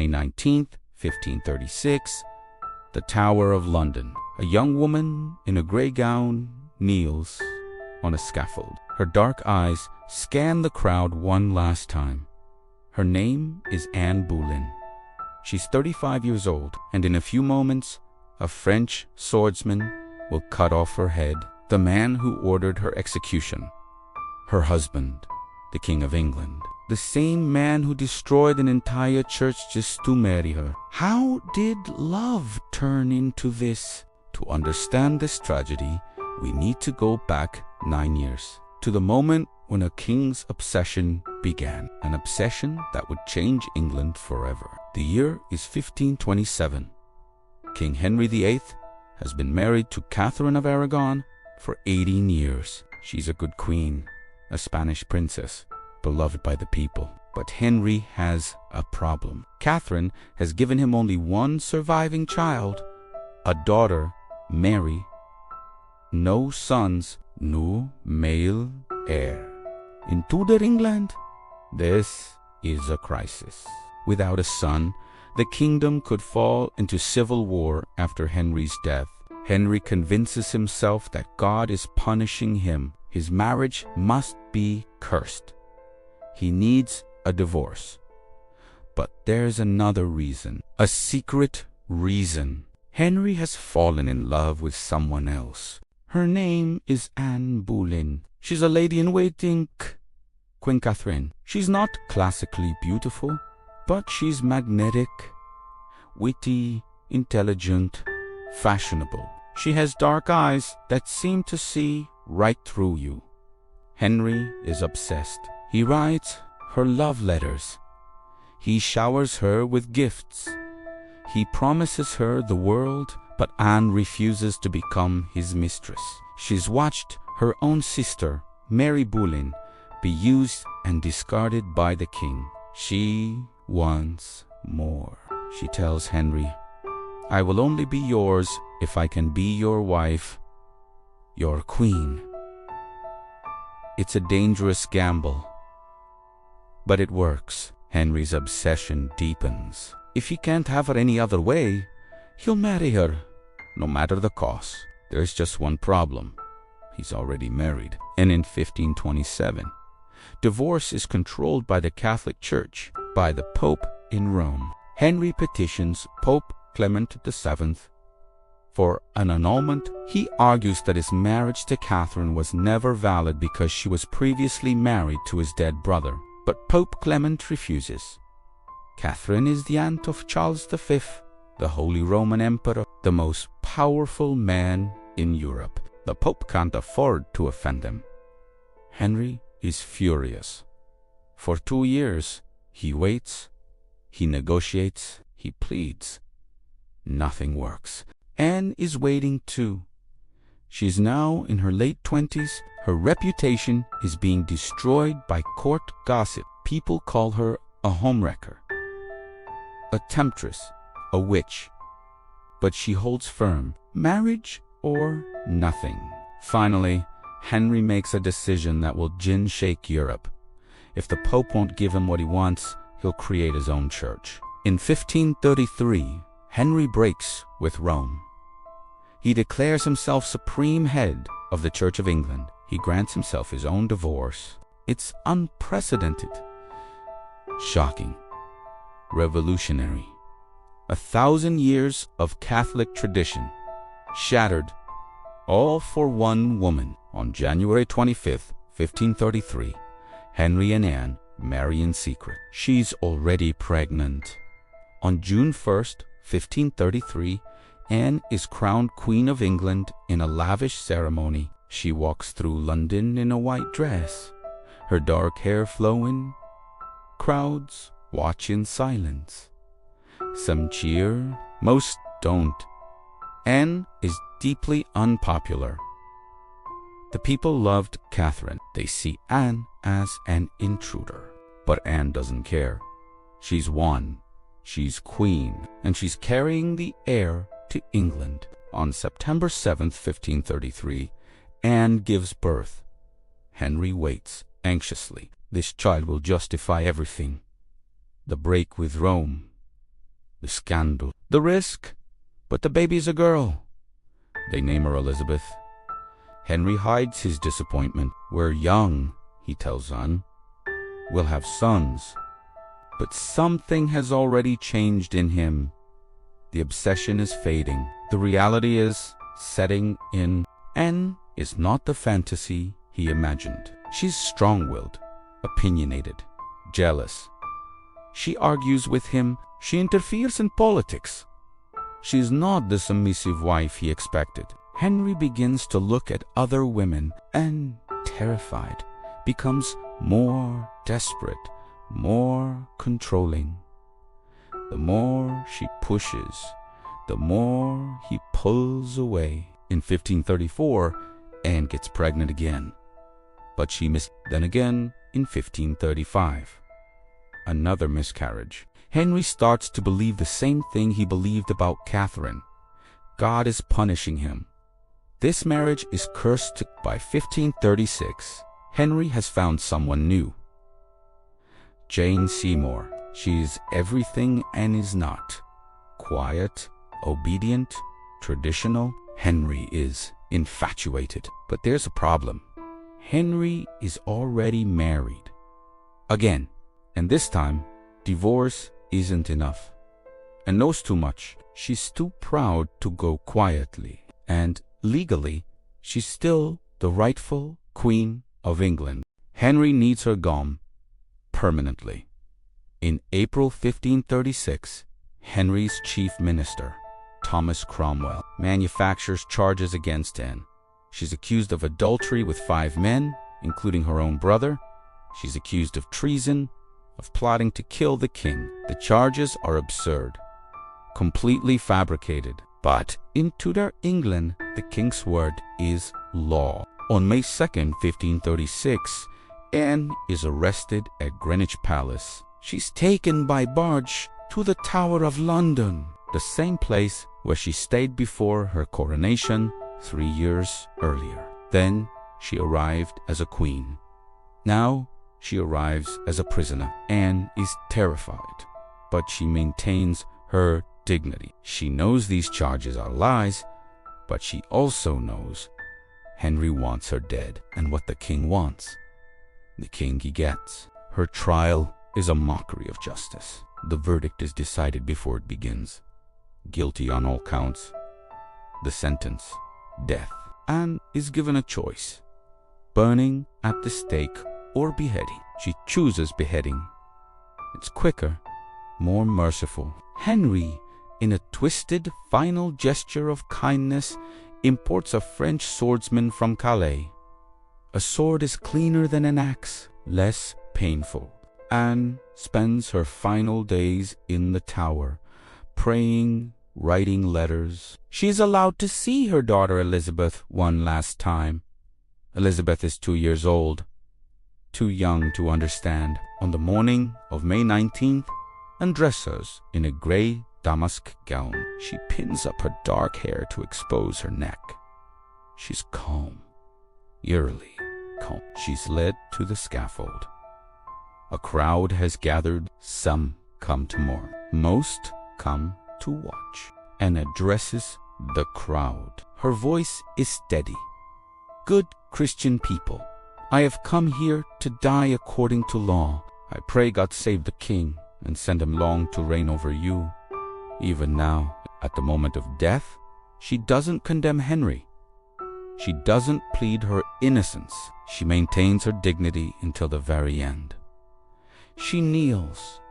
May 19th, 1536, the Tower of London. A young woman in a grey gown kneels on a scaffold. Her dark eyes scan the crowd one last time. Her name is Anne Boleyn. She's 35 years old, and in a few moments, a French swordsman will cut off her head. The man who ordered her execution, her husband, the King of England, the same man who destroyed an entire church just to marry her. How did love turn into this? To understand this tragedy, we need to go back 9 years, to the moment when a king's obsession began, an obsession that would change England forever. The year is 1527. King Henry VIII has been married to Catherine of Aragon for 18 years. She's a good queen, a Spanish princess, beloved by the people. But Henry has a problem. Catherine has given him only one surviving child, a daughter, Mary. No sons, no male heir. In Tudor England, this is a crisis. Without a son, the kingdom could fall into civil war after Henry's death. Henry convinces himself that God is punishing him. His marriage must be cursed. He needs a divorce. But there's another reason, a secret reason. Henry has fallen in love with someone else. Her name is Anne Boleyn. She's a lady-in-waiting, Queen Catherine. She's not classically beautiful, but she's magnetic, witty, intelligent, fashionable. She has dark eyes that seem to see right through you. Henry is obsessed. He writes her love letters. He showers her with gifts. He promises her the world, but Anne refuses to become his mistress. She's watched her own sister, Mary Boleyn, be used and discarded by the king. She wants more. She tells Henry, "I will only be yours if I can be your wife, your queen." It's a dangerous gamble, but it works. Henry's obsession deepens. If he can't have her any other way, he'll marry her, no matter the cost. There's just one problem. He's already married. And in 1527, divorce is controlled by the Catholic Church, by the Pope in Rome. Henry petitions Pope Clement VII for an annulment. He argues that his marriage to Catherine was never valid because she was previously married to his dead brother. But Pope Clement refuses. Catherine is the aunt of Charles V, the Holy Roman Emperor, the most powerful man in Europe. The Pope can't afford to offend him. Henry is furious. For 2 years, he waits, he negotiates, he pleads. Nothing works. Anne is waiting too. She's now in her late 20s. Her reputation is being destroyed by court gossip. People call her a homewrecker, a temptress, a witch. But she holds firm. Marriage or nothing. Finally, Henry makes a decision that will gin-shake Europe. If the Pope won't give him what he wants, he'll create his own church. In 1533, Henry breaks with Rome. He declares himself supreme head of the Church of England. He grants himself his own divorce. It's unprecedented, shocking, revolutionary. 1,000 years of Catholic tradition shattered, all for one woman. On January 25th, 1533, Henry and Anne marry in secret. She's already pregnant. On June 1st, 1533, Anne is crowned Queen of England in a lavish ceremony. She walks through London in a white dress, her dark hair flowing. Crowds watch in silence. Some cheer, most don't. Anne is deeply unpopular. The people loved Catherine. They see Anne as an intruder. But Anne doesn't care. She's won. She's queen, and she's carrying the heir to England. On September 7th, 1533, Anne gives birth. Henry waits anxiously. This child will justify everything. The break with Rome, the scandal, the risk, but the baby's a girl. They name her Elizabeth. Henry hides his disappointment. We're young, he tells Anne. We'll have sons. But something has already changed in him. The obsession is fading. The reality is setting in. Anne is not the fantasy he imagined. She's strong-willed, opinionated, jealous. She argues with him. She interferes in politics. She's not the submissive wife he expected. Henry begins to look at other women and, terrified, becomes more desperate, more controlling. The more she pushes, the more he pulls away. In 1534, Anne gets pregnant again, but she then again in 1535. Another miscarriage. Henry starts to believe the same thing he believed about Catherine. God is punishing him. This marriage is cursed. By 1536, Henry has found someone new. Jane Seymour. She is everything Anne is not. Quiet, obedient, traditional. Henry is infatuated. But there's a problem. Henry is already married. Again, and this time, divorce isn't enough. And knows too much. She's too proud to go quietly. And legally, she's still the rightful Queen of England. Henry needs her gone permanently. In April 1536, Henry's chief minister, Thomas Cromwell, manufactures charges against Anne. She's accused of adultery with 5 men, including her own brother. She's accused of treason, of plotting to kill the king. The charges are absurd, completely fabricated. But in Tudor England, the king's word is law. On May 2nd, 1536, Anne is arrested at Greenwich Palace. She's taken by barge to the Tower of London, the same place where she stayed before her coronation 3 years earlier. Then she arrived as a queen. Now she arrives as a prisoner. Anne is terrified, but she maintains her dignity. She knows these charges are lies, but she also knows Henry wants her dead. And what the king wants, the king he gets. Her trial is a mockery of justice. The verdict is decided before it begins. Guilty on all counts. The sentence, death. Anne is given a choice: burning at the stake or beheading. She chooses beheading. It's quicker, more merciful. Henry, in a twisted final gesture of kindness, imports a French swordsman from Calais. A sword is cleaner than an axe, less painful. Anne spends her final days in the tower, praying, writing letters. She is allowed to see her daughter Elizabeth one last time. Elizabeth is 2 years old, too young to understand. On the morning of May 19th, undresses in a grey damask gown. She pins up her dark hair to expose her neck. She's calm, eerily calm. She's led to the scaffold. A crowd has gathered. Some come to mourn. Most come to watch. And addresses the crowd. Her voice is steady. Good Christian people, I have come here to die according to law. I pray God save the king and send him long to reign over you. Even now, at the moment of death, she doesn't condemn Henry. She doesn't plead her innocence. She maintains her dignity until the very end. She kneels.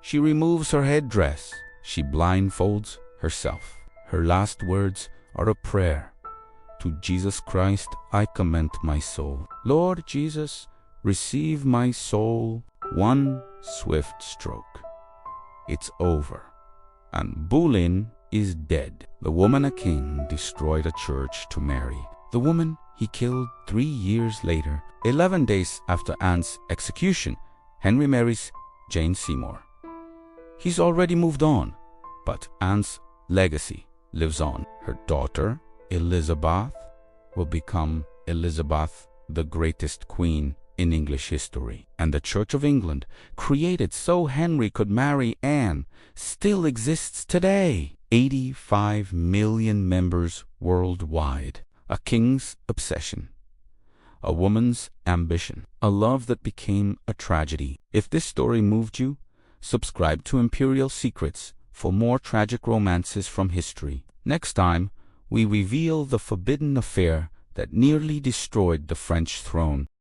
She removes her headdress. She blindfolds herself. Her last words are a prayer. To Jesus Christ I commend my soul. Lord Jesus, receive my soul. One swift stroke. It's over. Anne Boleyn is dead. The woman a king destroyed a church to marry. The woman he killed 3 years later. 11 days after Anne's execution, Henry marries Jane Seymour. He's already moved on, but Anne's legacy lives on. Her daughter, Elizabeth, will become Elizabeth, the greatest queen in English history. And the Church of England, created so Henry could marry Anne, still exists today. 85 million members worldwide. A king's obsession. A woman's ambition. A love that became a tragedy. If this story moved you, subscribe to Imperial Secrets for more tragic romances from history. Next time, we reveal the forbidden affair that nearly destroyed the French throne.